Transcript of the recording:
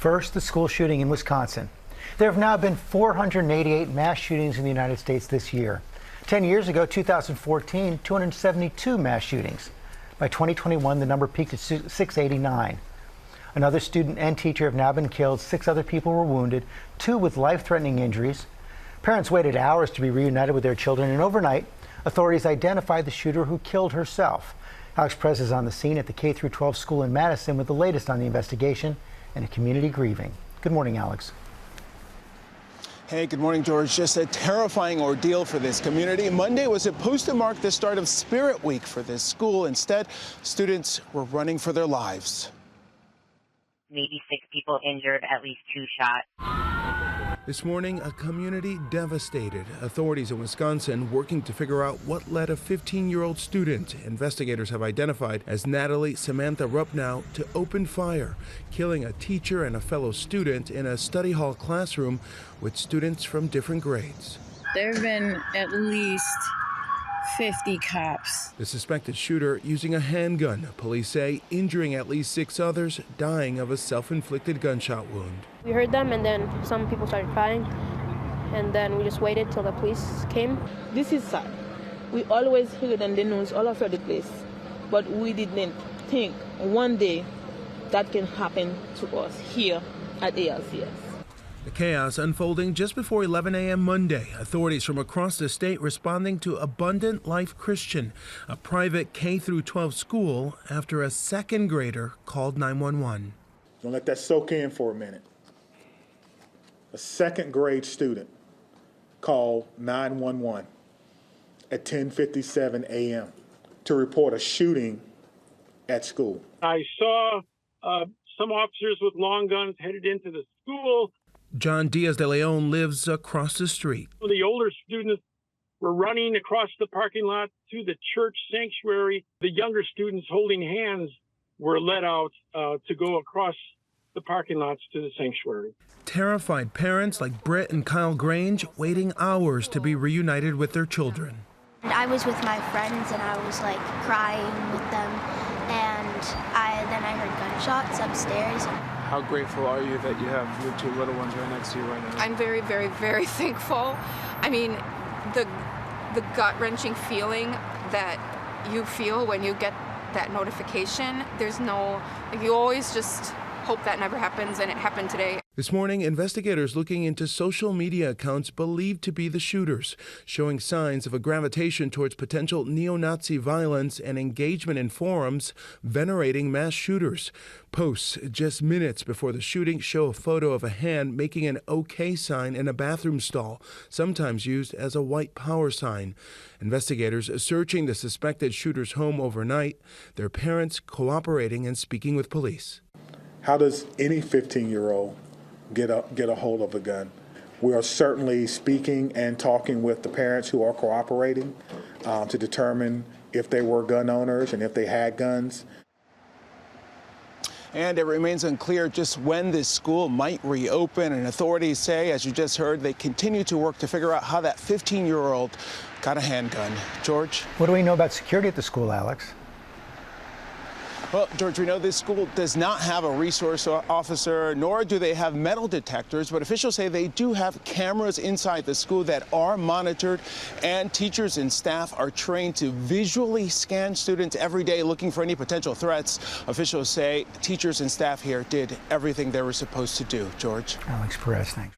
First, the school shooting in Wisconsin. There have now been 488 mass shootings in the United States this year. 10 years ago, 2014, 272 mass shootings. By 2021, the number peaked at 689. Another student and teacher have now been killed. 6 other people were wounded, 2 with life-threatening injuries. Parents waited hours to be reunited with their children, and overnight, authorities identified the shooter who killed herself. Alex Perez is on the scene at the K-12 school in Madison with the latest on the investigation and a community grieving. Good morning, Alex. Hey, good morning, George. Just a terrifying ordeal for this community. Monday was supposed to mark the start of Spirit Week for this school. Instead, students were running for their lives. Maybe 6 people injured, at least 2 shot. This morning, a community devastated. Authorities in Wisconsin working to figure out what led a 15-year-old student investigators have identified as Natalie Samantha Rupnow to open fire, killing a teacher and a fellow student in a study hall classroom with students from different grades. There have been at least 50 cops. The suspected shooter using a handgun, police say, injuring at least 6 others, dying of a self-inflicted gunshot wound. We heard them, and then some people started crying, and then we just waited till the police came. This is sad. We always heard on the news all over the place, but we didn't think one day that can happen to us here at ALCS. The chaos unfolding just before 11 a.m. Monday. Authorities from across the state responding to Abundant Life Christian, a private K-12 school, after a second grader called 911. Don't let that soak in for a minute. A second grade student called 911 at 10:57 a.m. to report a shooting at school. I saw some officers with long guns headed into the school. John Diaz de Leon lives across the street. The older students were running across the parking lot to the church sanctuary. The younger students holding hands were led out to go across the parking lots to the sanctuary. Terrified parents like Britt and Kyle Grange waiting hours to be reunited with their children. I was with my friends and I was like crying with them, and then I heard gunshots upstairs. How grateful are you that you have your 2 little ones right next to you right now? I'm very, very, very thankful. I mean, the gut-wrenching feeling that you feel when you get that notification, you always just hope that never happens, and it happened today. This morning, investigators looking into social media accounts believed to be the shooters, showing signs of a gravitation towards potential neo-Nazi violence and engagement in forums venerating mass shooters. Posts just minutes before the shooting show a photo of a hand making an OK sign in a bathroom stall, sometimes used as a white power sign. Investigators searching the suspected shooter's home overnight, their parents cooperating and speaking with police. How does any 15-year-old get a hold of a gun? We are certainly speaking and talking with the parents who are cooperating to determine if they were gun owners and if they had guns. And it remains unclear just when this school might reopen. And authorities say, as you just heard, they continue to work to figure out how that 15-year-old got a handgun. George? What do we know about security at the school, Alex? Well, George, we know this school does not have a resource officer, nor do they have metal detectors, but officials say they do have cameras inside the school that are monitored, and teachers and staff are trained to visually scan students every day looking for any potential threats. Officials say teachers and staff here did everything they were supposed to do. George? Alex Perez, thanks.